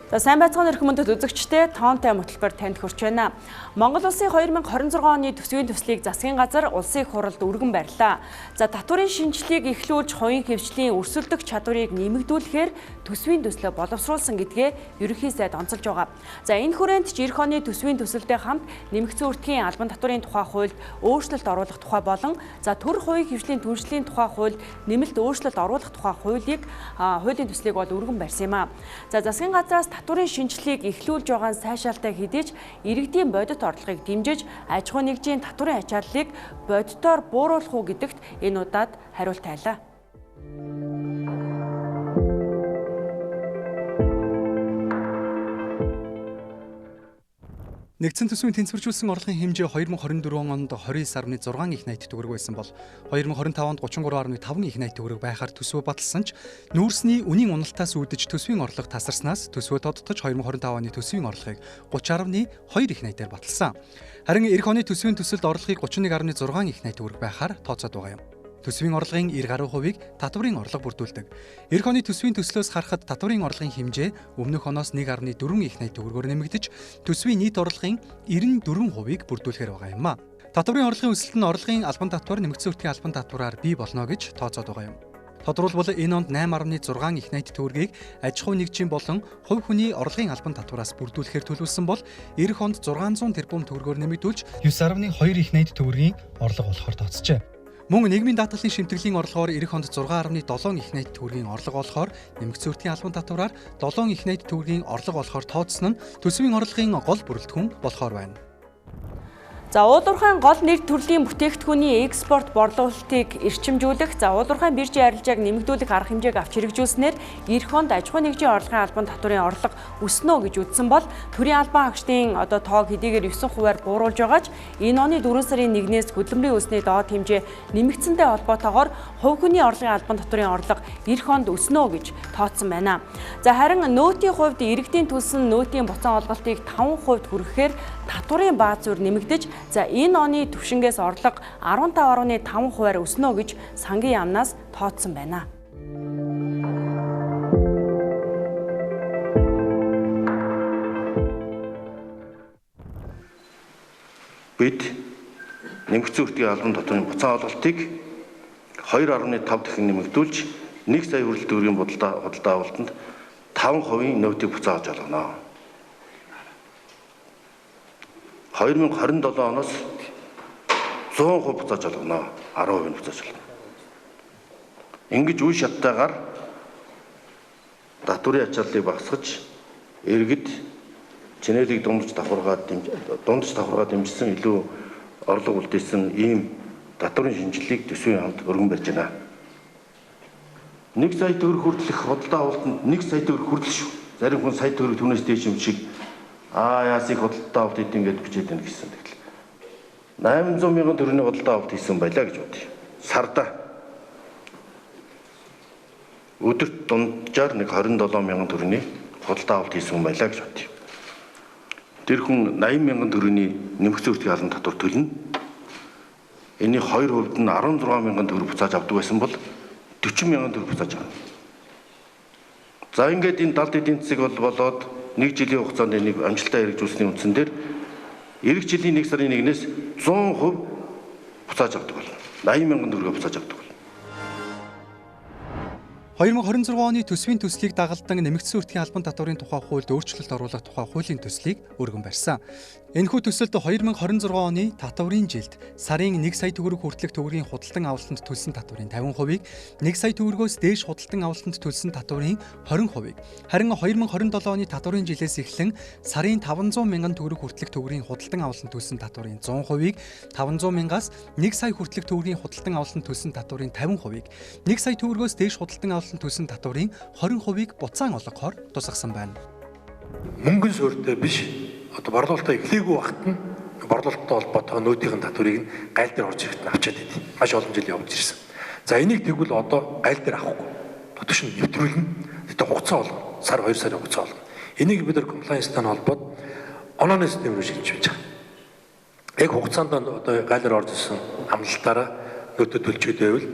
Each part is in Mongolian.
За сайн байцгаана өрх мөндөд үзэгчдээ тоонтой хөтөлбөр танд хүрч байна. Монгол улсын 2026 оны төсвийн төслийг засгийн газар улсын их хурлд өргөн барьлаа. За татварын шинжилгээг эхлүүлж хувийн хвшлийн өрсөлдөх чадварыг нэмэгдүүлэхээр төсвийн төслөө боловсруулсан гэдгээ ерөнхий сайд онцолж байгаа. За энэ хүрээнд ч эх оны төсвийн төсөлтэй хамт нэмэгдсэн үртгийн албан татварын тухай хуульд өөрчлөлт оруулах тухай болон за төр хувийн хвшлийн түншлэлийн тухай хуульд нэмэлт өөрчлөлт оруулах тухай хуулийн төслийг бол өргөн барьсан юм а. За засгийн газраас татварын шинжилгээг эхлүүлж байгаа нь сайшаалтай хэдий ч иргэдийн бодит орлогыг дэмжиж аж ахуй нэгжийн татварын ачааллыг бодитоор бууруулах уу гэдэгт энэ удаад хариулт тайлаа. Нэгдсэн төсвийн тэнцвэржүүлсэн орлогын хэмжээ 2024 онд 29.6 их найт төгрөг байсан бол 2025 онд 33.5 их найт төгрөг байхаар төсвөө баталсан ч нүүрсний үнийн уналтаас үүдэж төсвийн орлого тасарснаас төсвөө тодтож 2025 оны төсвийн орлогыг 30.2 их найтаар баталсан. Харин эх оны төсвийн төсөлд орлогыг 31.6 их найт төгрөг байхаар тооцоод байгаа юм. Төсвийн орлогын 90% татварын орлого бүрдүүлдэг. Эх оны төсвийн төслөөс харахад татварын орлогын хэмжээ өмнөх оноос 1.4 их найт төгрөгөөр нэмэгдэж төсвийн нийт орлогын 94%-ийг бүрдүүлэхээр байгаа юм а. Татварын орлогын өсөлт нь орлогын албан татвар нэмэгдсэн үртгийн албан татвараар бий болно гэж тооцоод байгаа юм. Тодорхойлбол энэ онд 8.6 их найт төгрөгийг аж ахуй нэгжийн болон хувь хүний орлогын албан татвараас бүрдүүлэхээр төлөвлөсөн бол эх онд 600 тэрбум төгрөгөөр нэмэгдүүлж 9.2 их найт төгрөгийн орлого болохоор тооцжээ. Мөн нийгмийн даатгалын шимтгэлийн орлогоор эх онд 6.7 их найт төгрөгийн орлого болохоор нэмэгдсэн үртгийн албан татвараар 7 их найт төгрөгийн орлого болохоор тооцсон нь төсвийн орлогын гол бүрэлдэхүүн болохоор байна. За уулуурхайн гол нэр төрлийн бүтээгдэхүүний экспорт борлуулалтыг эрчимжүүлэх, за уулуурхайн биржийн арилжааг нэмэгдүүлэх арга хэмжээг авч хэрэгжүүлснээр эх онд аж ахуй нэгжийн орлогын албан татварын орлого өснө гэж үзсэн бол төрийн албан хаагчдын тоог хэдийгээр 9%-аар бууруулж байгаа ч энэ оны 4 сарын 1-ээс хөдөлмөрийн өсний доод хэмжээ нэмэгдсэнтэй холбоотойгоор хувь хүний орлогын албан татварын орлого эх онд өснө гэж тооцсон байна. За харин нөөтийн хувьд иргэдийн төлсөн нөөтийн буцаан олголтыг 5% хүргэхээр татварын бааз зүйр нэмэгдэж, за энэ оны түвшингээс орлого 15.5%-аар өснө гэж сангийн яамнаас тооцсон байна. Бид нэмэгдсэн үртгийн албан татварын буцаан олголтыг 2.5 дахин нэмэгдүүлж 1 сая хүртэл төгрөгийн худалдаа авалтанд 5% нөөтийг буцааж олгоно. 2027 оноос 100% буцааж олгоно. 10% буцааж олгоно. Ингэж үе шаттайгаар татварын ачааллыг багасгаж иргэд чинээлийг дундаж давхаргаад дэмжсэн илүү орлого үлдээсэн ийм татварын шинжилгээг төсвийн хамт өргөн барьж байна. 1 сая төгрөг хүртэлх худалдаа авалтанд 1 сая төгрөг хүртэл шүү. Зарим хүн сая төгрөг түүнээс дээш юм шиг яас их худалдаа авалт хийх ингээд бичээд байна гэсэн. Тэгэл 800 мянган төгрөгийн худалдаа авалт хийсэн байлаа гэж бодъё. Сарда өдөрт дунджаар нэг 27 мянган төгрөгийн худалдаа авалт хийсэн байлаа гэж бодъё. Тэр хүн 80 мянган төгрөгийн нэмэгдсэн үртгийн албан татвар төлнө. Эний 2% нь 16 мянган төгрөг буцааж авдаг байсан бол 40 мянган төгрөг буцааж авна. За ингээд энэ далд эдийн засаг болоод 1 жилийн хугацаанд энийг амжилттай хэрэгжүүлсний үндсэн дээр эх жилийн 1 сарын 1-ээс 100% буцааж авдаг болно. 80 мянган төгрөгөөр буцааж авдаг болно. 2026 оны төсвийн төслийг дагалдан нэмэгдсэн үртгийн албан татварын тухай хуульд өөрчлөлт оруулах тухай хуулийн төслийг өргөн барьсан. Энэхүү төсөлд 2026 оны татварын жилд сарын 1 сая төгрөг хүртэлх төгрөгийн худалдан авалтанд төлсөн татварын 50%-ийг 1 сая төгрөгөөс дээш худалдан авалтанд төлсөн татварын 20%-ийг харин 2027 оны татварын жилээс эхлэн сарын 500 мянган төгрөг хүртэлх төгрөгийн худалдан авалтанд төлсөн татварын 100%-ийг 500 мянгаас 1 сая хүртэлх төгрөгийн худалдан авалтанд төлсөн татварын 50%-ийг 1 сая төгрөгөөс дээш худалдан авалтанд төлсөн татварын 20%-ийг буцаан олгохоор тусгасан байна. Мөнгөн суурьтай биш борлуулалтаа эхлээгүй багт нь борлуулалттай холбоотой нөөтийн татварыг нь гайл дээр орж ирэхэд нь авчаад идэв. Маш олон жил явж ирсэн. За энийг тэгвэл одоо гайл дээр авахгүй. Дотоош нь нэвтрүүлнэ. Тэгтээ хугацаа олгоно. Сар 2 сарын хугацаа олгоно. Энийг бид нар compliance-тай холбоод онооны систем рүү шилжиж байж байгаа. Яг хугацаанд одоо гайл дээр орж ирсэн амлалтаараа нөөтөд төлж өгдөөвэл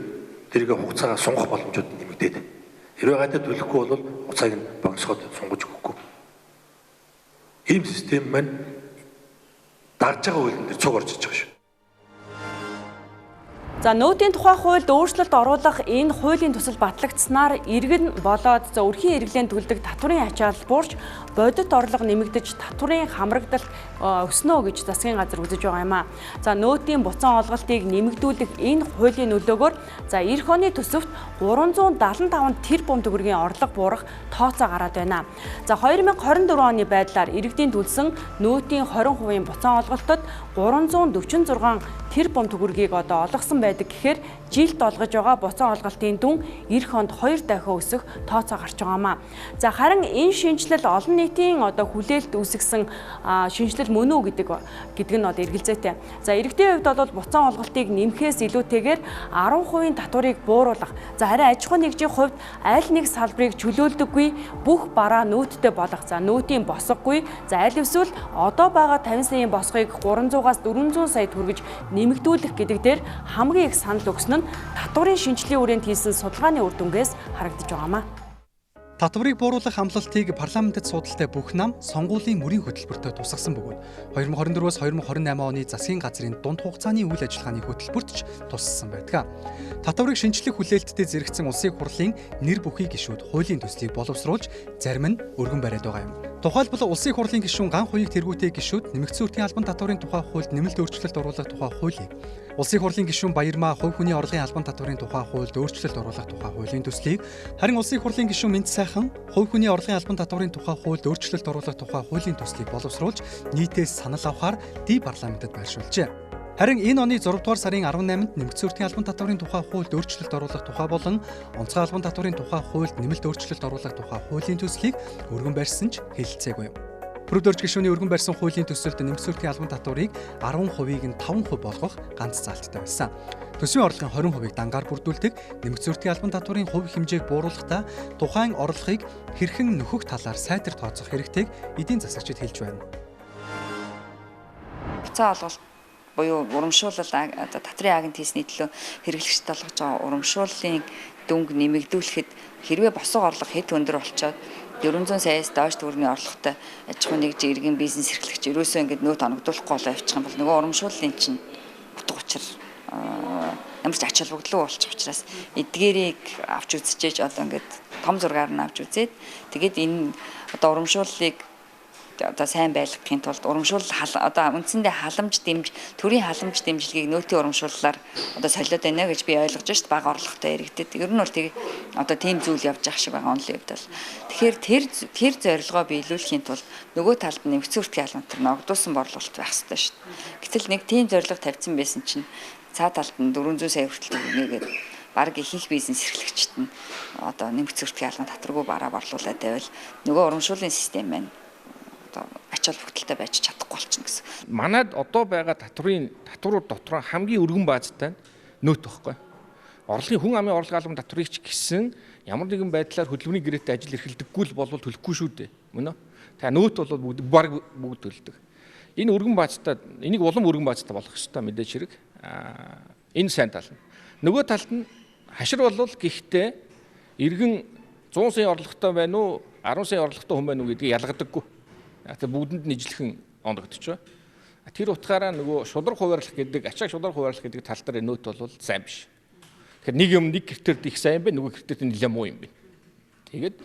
тэрийг хугацаагаа сунгах боломжууд нэмэгдээд. Хэрвээ гадаад төлөхгүй бол хугацааг нь богиносгоод сунгаж өгөхгүй. тийм систем маань дагж байгаа хуулийн дээр цуг орж иж байгаа шүү. За нөөтийн тухай хуульд өөрчлөлт оруулах энэ хуулийн төсөл батлагдсанаар иргэн болоод өрхийн хэрэглээнд төлдөг татварын ачаал буурч бодит орлого нэмэгдэж татварын хамрагдалт өснө гэж засгийн газар үзэж байгаа юм а. За нөөтийн буцаан олголтыг нэмэгдүүлэх энэ хуулийн нөлөөгөөр за эх оны төсөвт 375 тэрбум төгрөгийн орлого буурах тооцоо гараад байна. За 2024 оны байдлаар иргэдийн төлсөн нөөтийн 20% буцаан олголтод 346 тэрбум төгрөгийг одоо олгосон байдаг гэхээр жилд олгож байгаа буцаан олголтын дүн эх онд 2 дахин өсөх тооцоо гарч байгаамаа. За харин энэ шинжилэл олон нийтийн одоо хүлээлт үүсгэсэн шинжилэл мөн үү гэдэг нь одоо эргэлзээтэй. За иргэдийн хувьд бол буцаан олголтыг нэмэхээс илүүтэйгээр 10% татварыг бууруулах. За харин аж ахуйн нэгжийн хувьд аль нэг салбарыг чөлөөлдөггүй бүх бараа нөөттэй болгох. За нөөтийн босгогүй. За аль эсвэл одоо байгаа 50 саяын босгыг 300-аас 400 сая төгрөж нэмэгдүүлэх гэдэг дээр хамгийн их санал өгсөн нь татварын шинжилгээ хүрээнд хийсэн судалгааны үр дүнгээс харагдаж байгаамаа. Татварыг бууруулах амлалтыг парламентэд судалтай бүх нам сонгуулийн мөрийн хөтөлбөртөө тусгасан бөгөөд 2024-өөс 2028 оны засгийн газрын дунд хугацааны үйл ажиллагааны хөтөлбөрт ч туссан байдаг. Татварыг шинжлэх хүлээлттэй зэрэгцсэн улсын хурлын нэр бүхий гишүүд хуулийн төслийг боловсруулж зарим нь өргөн бариад байгаа юм. Тухайлбал улсын хурлын гишүүн ган хуйг тэргүүтэй гишүүд нэмэгдсэн үртгийн албан татварын тухай хуульд нэмэлт өөрчлөлт оруулах тухай хуулийг, улсын хурлын гишүүн Баярмаа хувь хүний орлогын албан татварын тухай хуульд өөрчлөлт оруулах тухай хуулийн төслийг, харин улсын хурлын гишүүн Мэнд сайхан хувь хүний орлогын албан татварын тухай хуульд өөрчлөлт оруулах тухай хуулийн төслийг боловсруулж нийтээс санал авахаар ди парламентэд байршуулжээ. Харин энэ оны 6 дугаар сарын 18-нд нэмэгдсэн үртгийн албан татварын тухай хуульд өөрчлөлт оруулах тухай болон онцгой албан татварын тухай хуульд нэмэлт өөрчлөлт оруулах тухай хуулийн төслийг өргөн барьсан ч хэлэлцээгүй. Бүрдөрж гишүүний өргөн барьсан хуулийн төсөлд нэмэгдсэн үртгийн албан татварыг 10%-ийг нь 5% болгох ганц заалттай байсан. Төсвийн орлогын 20%-ийг дангаар бүрдүүлдэг нэмэгдсэн үртгийн албан татварын хувь хэмжээг бууруулахдаа тухайн орлогыг хэрхэн нөхөх талаар сайтар тооцох хэрэгтэйг эдийн засагчид хэлж байна. Буцаа олголт буюу урамшуулал татварын агент хийсний төлөө хэрэглэгчд олгож байгаа урамшууллын дүнг нэмэгдүүлэхэд хэрвээ босго орлого хэд өндөр болчоод 400 саяас доош төгрөгийн орлоготой аж ахуйн нэгж иргэн бизнес эрхлэгч ерөөсөө ингэж нөөт оногдуулахгүй болоо явчих юм бол нөгөө урамшууллын чинь утга учир ямар ч ач холбогдол болчих учраас эдгээрийг авч үзчихээж одоо ингэж том зургаар нь авч үзээд тэгээд энэ одоо урамшууллыг одоо сайн байлгахын тулд урамшуул одоо үндсэндээ халамж дэмж төрийн халамж дэмжлэгийг нөөтийн урамшууллаар одоо солиод байна гэж би ойлгож шít бага орлоготой иргэдэд ер нь бол тэг одоо тийм зүйл явж байгаа шиг байгаа онлын хувьд бол тэгэхээр тэр зорилгоо биелүүлэхийн тулд нөгөө талд нэмэгдсэн үртгийн албан татвар ногдуулсан борлуулалт байх хэрэгтэй шít. Гэтэл нэг тийм зорилго тавьсан байсан чинь цаа талд нь 400 сая хүртэл өгнөгээд баг ихэнх бизнес эрхлэгчид нь одоо нэмэгдсэн үртгийн албан татваргүй бараа борлуулаад байвал нөгөө урамшууллын систем маань ач холбогдолтой байж чадахгүй болчихно гэсэн. Манайд одоо байгаа татварууд дотор хамгийн өргөн баазтай нөөт байхгүй. Орлогын хүн амын орлогын албан татварыг ч гэсэн ямар нэгэн байдлаар хөдөлмөрийн гэрээтэй ажил эрхэлдэггүй л болвол төлөхгүй шүү дээ. Мөн үү? Та нөөт бол бүгд төлдөг. Энэ өргөн баазтай энийг улам өргөн баазтай болгох хэрэгтэй мэдээж хэрэг. Энэ сайн тал нь. Нөгөө талд нь хашир болвол гэхдээ иргэн 100 сая орлоготой байна уу 10 сая орлоготой хүн байна уу гэдгийг ялгадаггүй. Тэр бүгдэнд нийжлэхэн ондогдчихвэ. Тэр утгаараа нөгөө шудраг хуваарлах гэдэг, ачааг шудраг хуваарлах гэдэг тал дээр нөөт бол сайн биш. Тэгэхээр нэг юм нэг критерид их сайн байна, нөгөө критерид нэлээд муу юм байна. Тэгээд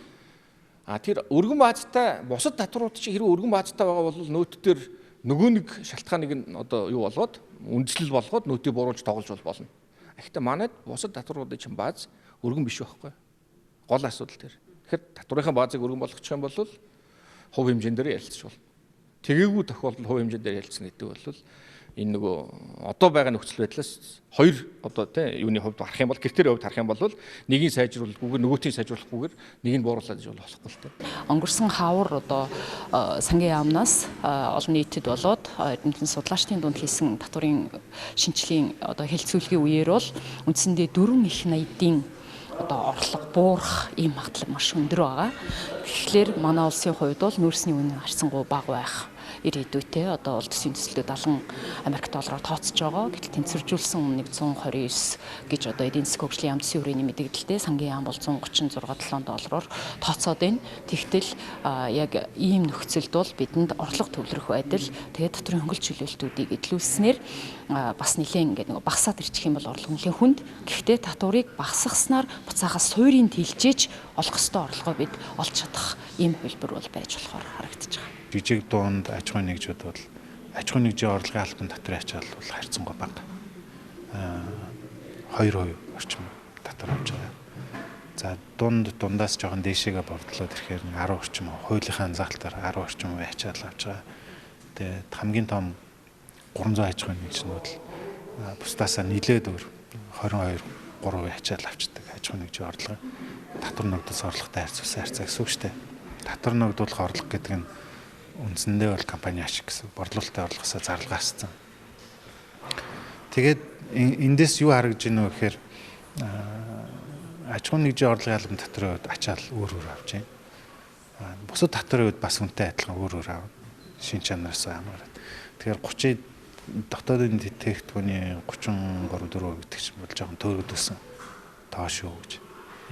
тэр өргөн баазтай бусад татварууд чинь хэрэг өргөн баазтай байгаа бол нөөт дээр нөгөө нэг шалтгааныг нь одоо юу болгоод үндэслэл болгоод нөөтийг бууруулж тоглож болно. Гэхдээ манайд бусад татваруудын чинь бааз өргөн биш байхгүй. Гол асуудал тэр. Тэгэхээр татварынхаа баазыг өргөн болгочих юм бол хувь хэмжээнд дээр ярилцж болно. Тэгээгүй тохиолдолд хувь хэмжээнд дээр ярилцсан гэдэг бол энэ нөгөө одоо байгаа нөхцөл байдлаас хоёр одоо тийм юуны хувьд харах юм бол критерийн хувьд харах юм бол нэгийг сайжруулахгүйгээр нөгөөтийг сайжруулахгүйгээр нэг нь бууруулаад гэж болохгүй л тийм. Өнгөрсөн хавар одоо сангийн яамнаас олон нийтэд болоод эрдэмтэн судлаачдын дунд хийсэн татварын шинжилгээний одоо хэлэлцүүлгийн үеэр бол үндсэндээ 4 их 80-ийн одоо орлого буурах ийм магадлал маш өндөр байгаа. Тэгэхээр манай улсын хувьд бол нөөцний үнэ харьцангуй бага байх ирээдүйтэй одоо улс төсвийн төслүүд 70 Америк доллараар тооцож байгаа. Гэтэл тэнцвэржүүлсэн 129 гэж одоо эдийн засгийн хөгжлийн яам засгийн хүрээний мэдээлэлтэй сангийн яам бол 136.7 доллараар тооцоод байна. Тэгтэл яг ийм нөхцөлд бол бидэнд орлого төвлөрөх байдал тэгээд татварын хөнгөлөлт чөлөөлтүүдийг эдлүүлснээр бас нэлээд ингээд нэг багасаад ирчих юм бол орлого нэлээд хүнд. Гэхдээ татварыг багасгаснаар буцаагаас суурийг тэлжээж олох ёстой орлогоо бид олж чадах ийм хөлбөр бол байж болохоор харагдаж байгаа. Жижиг дунд аж ахуйн нэгжүүд бол аж ахуйн нэгжийн орлогын албан татварын ачаал бол харьцангуй бага. 2% орчим татвар авч байгаа. За дундаас жоохон дээшээгээ бордлоод ирэхээр 10 орчим хуулийнхаа заалтаар 10 орчим ачаал авч байгаа. Тэгээд хамгийн том 300 аж ахуйн нэгжнүүд л бусдаасаа нэлээд өөр 22-3% ачаал авчдаг аж ахуйн нэгжийн орлого. Татвар ногдос орлоготой харьцуулсан харьцаа гэсэн үг шүү дээ. Татвар ногдуулах орлого гэдэг нь үндсэндээ бол компани ашиг гэсэн борлуулалтын орлогосоо зарлага авсан. Тэгээд эндээс юу харагдж байна вэ гэхээр аж ахуйн нэгжийн орлогын албан татварын хувьд ачаал өөр авч байна. Бусад татварын хувьд бас үнэтэй адилхан өөр авна. Шин чанараас хамаарат. Тэгэхээр 30 дотоодын тэтгэгдэхүүний 33-4% гэдэг чинь бол жоохон төөрөгдсөн тоо шүү гэж.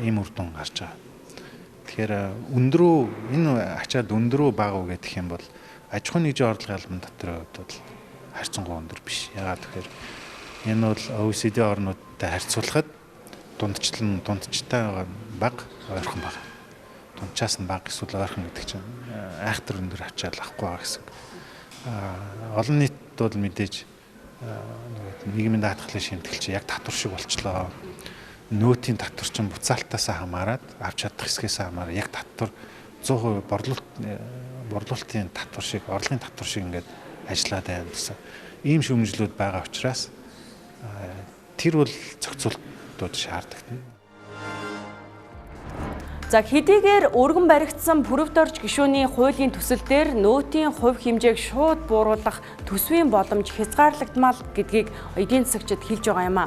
Ийм үр дүн гарч байгаа. Тэгэхээр өндрөө энэ ачаад өндрөө бага уу гэх юм бол аж ахуйн нэгжийн орлогын албан татварын хувьд бол харьцангуй өндөр биш. Ягаад гэхээр энэ бол OECD орнуудтай харьцуулахад дундчтай бага ойрхон бага. Дундчаас нь бага эсвэл ойрхон гэдэг чинь айхтар өндөр ачаал авахгүй байгаа гэсэн. Олон нийт бол мэдээж нийгмийн даатгалын шимтгэлч яг татвар шиг болчлоо. Нөөтийн татвар чинь буцаалтаас хамаарат авч чадах хэсгээс хамаараа яг татвар 100% борлуулалтын татвар шиг, орлогын татвар шиг ингээд ажиллаад байна гэсэн. Ийм шүүмжлүүд байгаа учраас тэр бол зохицуултууд шаардлагатай. За хэдийгээр өргөн баригдсан Пүрэвторж гишүүний хуулийн төсөл дээр нөөтийн хувь хэмжээг шууд бууруулах төсвийн боломж хязгаарлагдмал гэдгийг эдийн засагчид хэлж байгаа юм а.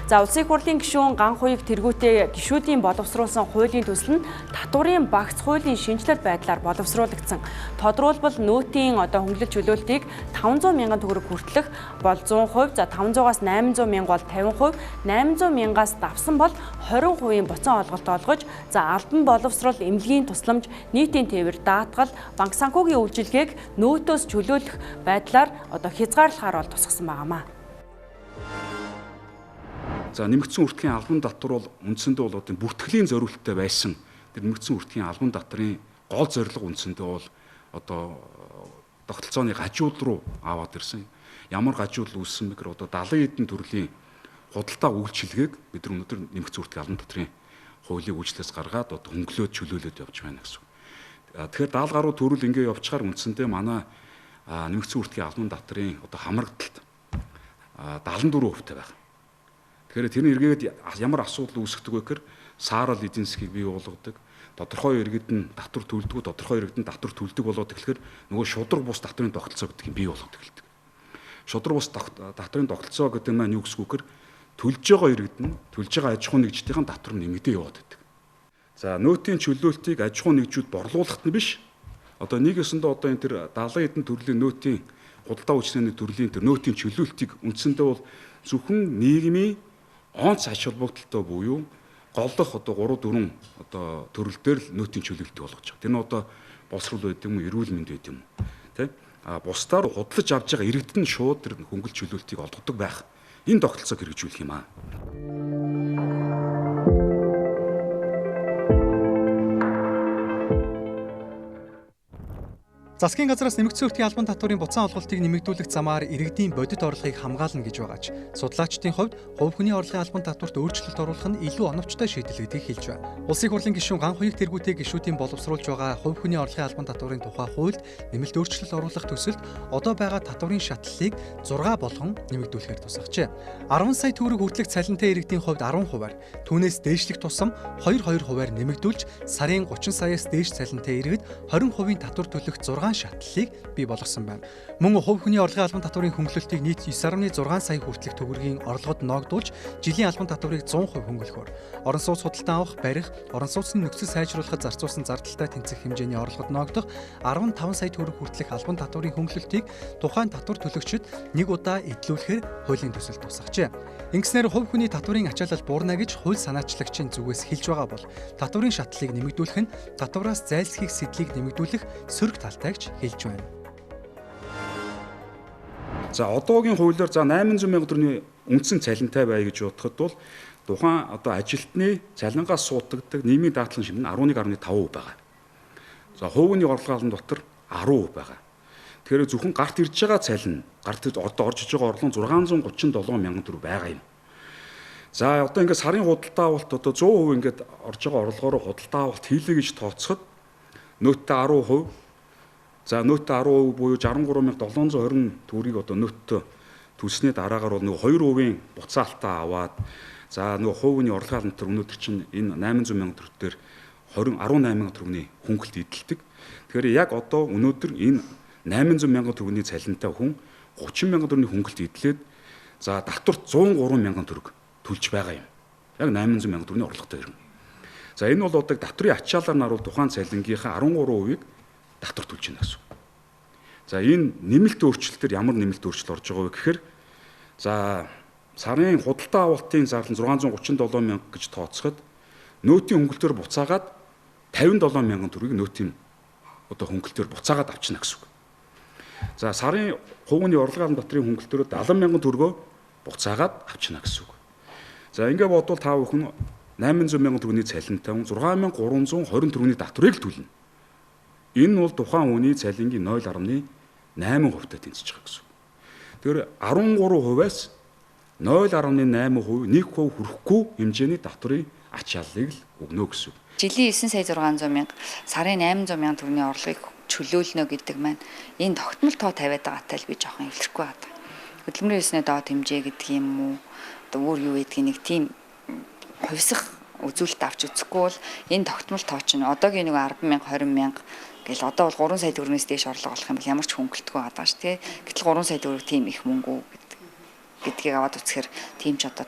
За улсын хурлын гишүүн Ган Хуйг тэргүүтээ гишүүдийн боловсруулсан хуулийн төсөл нь татварын багц хуулийн шинжилэлт байдлаар боловсруулагдсан. Тодорхойлбол нөөтийн хөнгөлөлт чөлөөлтийг 500 мянган төгрөг хүртэлх бол 100%, за 500-аас 800 мянга бол 50%, 800 мянгаас давсан бол 20% буцаан олголт олгож, за албан боловсрол, эмнэлгийн тусламж, нийтийн тээвэр, даатгал, банк санхүүгийн үйлчилгээг нөөтөөс чөлөөлөх байдлаар хязгаарлахаар бол тусгасан байнамаа. За нэмэгдсэн үртгийн албан татвар бол үндсэндээ бол бүртгэлийн зориулттай байсан. Тэр нэмэгдсэн үртгийн албан татварын гол зорилго үндсэндээ бол тогтолцооны гажууд руу аваад ирсэн. Ямар гажууд үүссэн бэ гэхээр 70 эдэн төрлийн худалдаа үйлчилгээг бид өнөөдөр нэмэгдсэн үртгийн албан татварын хуулийн үйлчлээс гаргаад хөнгөлөөд чөлөөлөд явж байна гэсэн. Тэгэхээр 70 гаруй төрөл ингэ явчихаар үндсэндээ манай нэмэгдсэн үртгийн албан татварын хамрагдалт 74% байна. Тэгэхээр тэрний эргээд ямар асуудал үүсгдэг вэ гэхээр саарал эдийн засгийг бий болгодог. Тодорхой иргэд нь татвар төлдөг, тодорхой иргэд нь татвар төлдөг болоод тэгэхээр нөгөө шудраг бус татварын тогтолцоо гэдэг нь бий болгоод эхэлдэг. Шудраг бус татварын тогтолцоо гэдэг нь юу гэсэн үг гэхээр төлж байгаа иргэд нь төлж байгаа аж ахуйн нэгжтийн татвар нэмэгдээ яваад байдаг. За нөөтийн чөлөөлтийг аж ахуйн нэгжүүд борлуулахт нь биш. Нэг ёсондоо энэ тэр 70 эдэн төрлийн нөөтийн худалдаа үйлчилгээний төрлийн тэр нөөтийн чөлөөлтийг үндсэндээ бол зөвхөн нийгмийн онц ач холбогдолтой буюу голлох 3-4 төрөл дээр л нөөтийн чөлөөлтийг болгож байгаа. Тэр нь боловсрол байд юм уу, эрүүл мэнд байд юм уу, тий? Бусдаар худалдаж авж байгаа иргэд нь шууд тэр хөнгөлөлт чөлөөлтийг олгодог байх. Энэ тогтолцоог хэрэгжүүлэх юм аа. Засгийн газраас нэмэгдсэн үртгийн албан татварын буцаан олголтыг нэмэгдүүлэх замаар иргэдийн бодит орлогыг хамгаална гэж байгаач. Судлаачдын хувьд хувь хүний орлогын албан татварт өөрчлөлт оруулах нь илүү оновчтой шийдэл гэдгийг хэлж байна. Улсын хурлын гишүүн Ган Хуйг тэргүүтээ гишүүдийн боловсруулж байгаа хувь хүний орлогын албан татварын тухай хуульд нэмэлт өөрчлөлт оруулах төсөлд одоо байгаа татварын шатлалыг 6 болгон нэмэгдүүлэхээр тусагчээ. 10 сая төгрөг хүртэлх цалинтай иргэдийн хувьд 10%-аар, түүнээс дээшлэх тусам 2%-аар нэмэгдүүлж сарын 30 саяас дээш цалинтай иргэд 20% татвар төлөх 6 шатлалыг бий болгосон байна. Мөн хувь хүний орлогын албан татварын хөнгөлөлтийг нийт 9.6 сая хүртэлх төгрөгийн орлогод ногдуулж, жилийн албан татварыг 100% хөнгөлөхөөр орон сууц худалдан авах, барих, орон сууцны нөхцөл сайжруулахад зарцуулсан зардалтай тэнцэх хэмжээний орлогод ногдох 15 сая төгрөг хүртэлх албан татварын хөнгөлөлтийг тухайн татвар төлөгчид нэг удаа эдлүүлэхээр хуулийн төсөл тусгажээ. Ингэснээр хувь хүний татварын ачаалал буурна гэж хууль санаачлагчийн зүгээс хэлж байгаа бол татварын шатлалыг нэмэгдүүлэх нь татвараас зайлсхийх сэдлийг нэмэгдүүлэх сөрөг талтайгч хэлж байна. За одоогийн хуулиар 800 сая төгрөгийн үндсэн цалинтай бай гэж бодоход бол тухайн ажилтны цалингаас суудагддаг нийгмийн даатгалын шимэн 11.5% байгаа. За хувийн орлогын дотор 10% байгаа. Тэгэхээр зөвхөн гарт ирж байгаа цалин, гарт одоо орж иж байгаа орлого 637 сая төгрөг байгаа юм. За одоо ингээд сарын худалдаа авалт одоо 100% ингээд орж байгаа орлогоор худалдаа авалт хийлээ гэж тооцоход нөөттэй 10%. За нөөттэй 10% буюу 63720 төгрөгийг одоо нөөттэй төлсний дараагаар бол 2% буцаалтаа аваад за хувийн орлогын дотор өнөөдөр чинь энэ 800 сая төгрөг дээр 18 сая төгрөгийн хөнгөлт эдэлдэг. Тэгэхээр яг одоо өнөөдөр энэ 800 сая төгрөгийн цалинтай хүн 30 сая төгрөгийн хөнгөлт эдлээд за татварт 103 сая төгрөг төлж байгаа юм. Яг 800 сая төгрөгийн орлоготой ирнэ. За энэ бол одоо татврын ачаалаар наруул тухайн цалингийнхаа 13%-ийг татвар төлж байна гэсэн. За энэ нэмэлт өөрчлөлтөөр ямар нэмэлт өөрчлөлт орж байгаа вэ гэхээр за сарын худалдаа авалтын зардал 637 сая гэж тооцоход нөөтийн хөнгөлтөөр буцаагаад 57 сая төгрөгийг нөөтийн одоо хөнгөлтөөр буцаагаад авчна гэсэн үг. За сарын хувийн орлогын дотрын хөнгөлтөөр 70 сая төгрөгөө буцаагаад авчна гэсэн үг. За ингээд бодвол та бүхэн 800 сая төгрөгийн цалинтай хүн 6320 төгрөгийн татварыг төлнө. Энэ бол тухайн хүний цалингийн 0.8%-тай тэнцэж байгаа гэсэн. Тэгэхээр 13%-аас 0.8% 1% хүрэхгүй хэмжээний татврын ачааллыг л өгнө гэсэн. Жилийн 9 сая 600 мянга, сарын 800 мянга төгрөгийн орлогыг чөлөөлнө гэдэг маань энэ тогтмол тоо тавиад байгаатай л би жоохон илэрхгүй байна. Хөдөлмөрийн ёсны доод хэмжээ гэдэг юм уу? Одоо өөр юу гэдгийг нэг тийм хувьсах үзүүлэлт авч үзэхгүй бол энэ тогтмол тоо чинь одоогийн нэг 10 мянга 20 мянга гэл одоо бол 3 сая төгрөгнөөс дээш орлого болох юм бол ямар ч хөнгөлтгүй байгаа ш тий. Гэтэл 3 сая төгрөг тийм их мөнгө гэдгийг аваад үзэхээр тийм ч одоо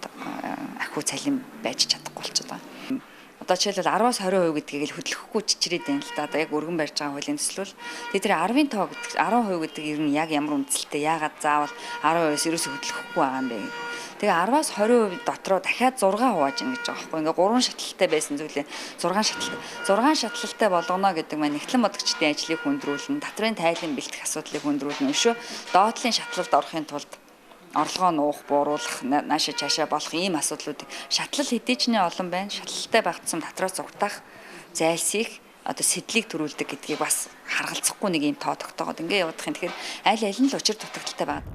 ахиу цалин байж чадахгүй болчиход байгаа. Одоо жишээлбэл 10-аас 20% гэдгийг л хөдлөхгүй чичрээд байна л да. Одоо яг өргөн барьж байгаа хуулийн төслөл тэр 10-ын тоо гэдэг 10% гэдэг ер нь яг ямар үндсэлтэй яагаад заавал 10%-аас ерөөсө хөдлөхгүй байгаа юм бэ? Тэгээ 10-аас 20% дотроо дахиад 6 хувааж ин гэж байгаа байхгүй. Ингээ 3 шатлалтай байсан зүйлээ 6 шатлалтай. 6 шатлалтай болгоно гэдэг маань нэгтлэн бодогчдын ажлыг хүндрүүлнэ, татрын тайлан бэлтгэх асуудлыг хүндрүүлнэ шүү. Доотлын шатлалд орохын тулд орлогоо нуух, бууруулах, наашаа чаашаа болох ийм асуудлуудыг шатлал хэдийчний олон байна. Шатлалтай багтсан татраас зугатах, зайлсхийх, одоо сэдлийг төрүүлдэг гэдгийг бас харгалзахгүй нэг ийм тоо тогтоогод ингээ явуудах юм. Тэгэхээр аль нь л учир дутагдaltaй байна.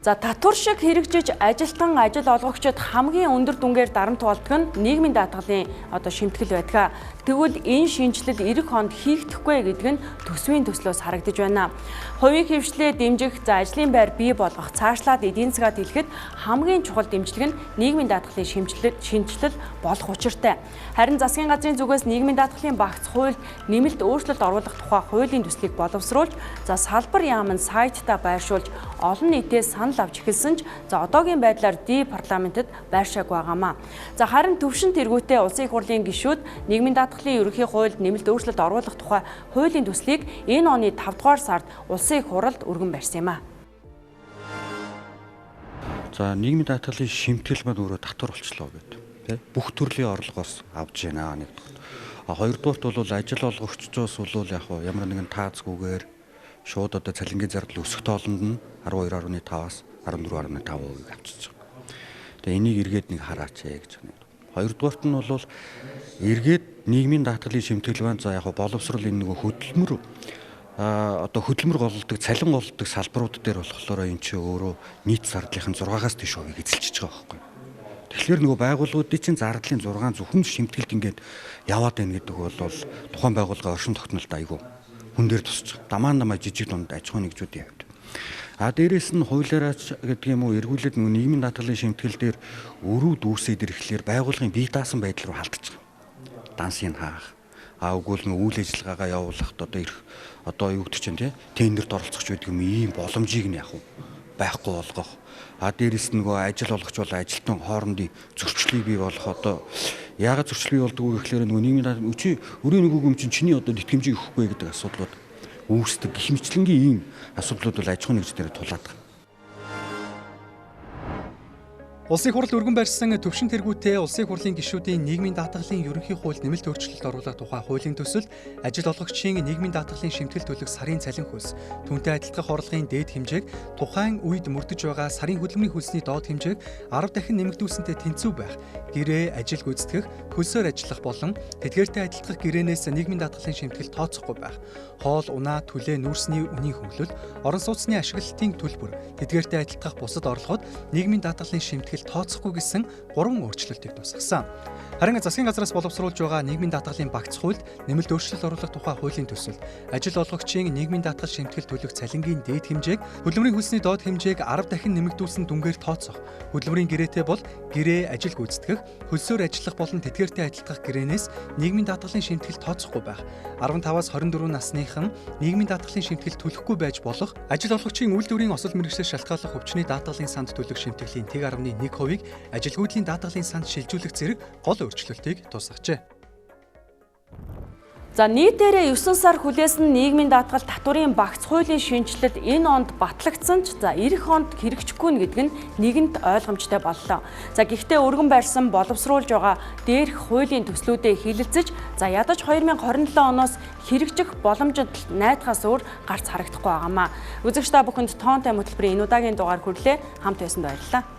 За татвар шиг хэрэгжиж ажилтан ажил олгогчид хамгийн өндөр дүнгээр дарамт болдог нь нийгмийн даатгалын одоо шимтгэл байдаг. Тэгвэл энэ шинжилэл эх хонд хийгдэхгүй гэдэг нь төсвийн төслөөс харагдаж байна. Хувийн хвшлээ дэмжих, за ажлын байр бий болгох, цаашлаад эдийн засгаа дэлгэхэд хамгийн чухал дэмжлэг нь нийгмийн даатгалын шинжилэл болох учиртай. Харин засгийн газрын зүгээс нийгмийн даатгалын багц хуульд нэмэлт өөрчлөлт оруулах тухай хуулийн төслийг боловсруулж, за салбар яам нь сайтаа байршуулж олон нийтээс санал авч эхэлсэн ч за одоогийн байдлаар парламентэд байршааг байгаамаа. За харин төвшин тэргүүтээ улсын их хурлын гишүүд нийгмийн даатгалын ерөнхий хуульд нэмэлт өөрчлөлт оруулах тухай хуулийн төслийг энэ оны 5 дугаар сард улсын их хурлд өргөн барьсан юм а. За нийгмийн даатгалын шимтгэл маань өөрөө татвар болчлоо гэдэг. Тэ бүх төрлийн орлогоос авж байна нэгдүгээр. Хоёрдугаарт бол ажил олгогчдоос бол яг ямар нэгэн таацгүйгээр шууд одоо цалингийн зардал өсөх тоолонд нь 12.5-аас 14.5% авчиж байгаа. Тэгээ энийг эргээд нэг хараач гэж байна. Хоёрдугаарт нь бол эргээд нийгмийн даатгалын шимтгэл маань за яг боловсрол энэ нэг хөдөлмөр одоо хөдөлмөр голлдог, цалин голлдог салбарууд дээр болохоор энэ чинь өөрөө нийт зардлын 6-аас дээш хувийг эзэлчихэж байгаа байхгүй. Тэгэхээр нөгөө байгууллагуудын чинь зардлын 6 зөвхөн шимтгэлд ингээд яваад байна гэдэг бол тухайн байгууллагын оршин тогтнолд айгүй хүн дээр тусч байгаа. Дамаа жижиг дунд аж ахуйн нэгжүүдийн хувьд. Дээрээс нь хуулиараач гэдэг юм уу эргүүлээд нөгөө нийгмийн даатгалын шимтгэл дээр өрөө дүүсээд ирэхлээр байгууллагын бие даасан байдал руу халдаж байгаа. Дансыг хаах. Үгүй л үйл ажиллагаагаа явуулахад одоо юу гэдэг чинь тендерт оролцох гэдэг юм ийм боломжийг нь яг байхгүй болгох. Дээрээс нь нөгөө ажил олгогч бол ажилтан хоорондын зөрчлийг бий болгох одоо яагаад зөрчил бий болдог вэ гэхээр нөгөө нийгмийн өрөө нэг үг юм чинь чиний одоо тэтгэмжийг өгөхгүй гэдэг асуудлууд үүсдэг гэх мэтлэнгийн ийм асуудлууд бол аж ахуйн нэгжлэрээ тулаад байна. Улсын хурал өргөн барьсан төвшин тэргүүтээ улсын хурлын гишүүдийн нийгмийн даатгалын ерөнхий хуульд нэмэлт өөрчлөлт оруулах тухай хуулийн төсөл, ажил олгогчийн нийгмийн даатгалын шимтгэл төлөх сарын цалин хөлс, түүнтэй адилдах орлогын дээд хэмжээг, тухайн үед мөрдөж байгаа сарын хөдөлмөрийн хөлсний доод хэмжээг 10 дахин нэмэгдүүлсэнтэй тэнцүү байх, гэрээ ажил гүйцэтгэх, хөлсөөр ажиллах болон тэдгээртэй адилдах гэрээнээс нийгмийн даатгалын шимтгэл тооцохгүй байх, хоол, унаа, түлээ, нүүрсний үнийн хөнгөлөлт, орон сууцны ашиглалтын төлбөр, тэдгээртэй адилдах бусад орлогод нийгмийн даатгалын шимтгэл тооцохгүй гэсэн 3 өөрчлөлтийг тусгасан. Харин засгийн газраас боловсруулж байгаа нийгмийн даатгалын багц хуульд нэмэлт өөрчлөлт оруулах тухай хуулийн төсөл, ажил олгогчийн нийгмийн даатгал шимтгэл төлөх цалингийн дээд хэмжээг, хөдөлмөрийн хөлсний доод хэмжээг 10 дахин нэмэгдүүлсэн дүнгээр тооцох, хөдөлмөрийн гэрээтэй бол гэрээ ажил гүйцэтгэх, хөлсөөр ажиллах болон тэдгээртэй адилдах гэрээнээс нийгмийн даатгалын шимтгэл тооцохгүй байх, 15-аас 24 насныхан нийгмийн даатгалын шимтгэл төлөхгүй байж болох, ажил олгогчийн үйлдвэрийн осол мэргэжлээс шалтгааллах өвчний даатгалын санд төлөх шимтгэлийн 1.1%-ийг ажилгүйдлийн даатгалын санд шилжүүлэх зэрэг гол өөрчлөлтийг тусгажээ. За нийтээрээ 9 сар хүлээсэн нийгмийн даатгал татварын багц хуулийн шинжилэлд энэ онд батлагдсан ч эх онд хэрэгжихгүй гэдэг нь нэгэнт ойлгомжтой боллоо. Гэхдээ өргөн барьсан боловсруулж байгаа дээрх хуулийн төслүүдэд хилэлцэж ядаж 2027 оноос хэрэгжих боломжит найдахаас өөр гарц харагдахгүй байгаамаа. Үзэгч та бүхэнд тоонтой хөтөлбөрийн энэ удаагийн дугаар хүрлээ. Хамт байсанд баярлалаа.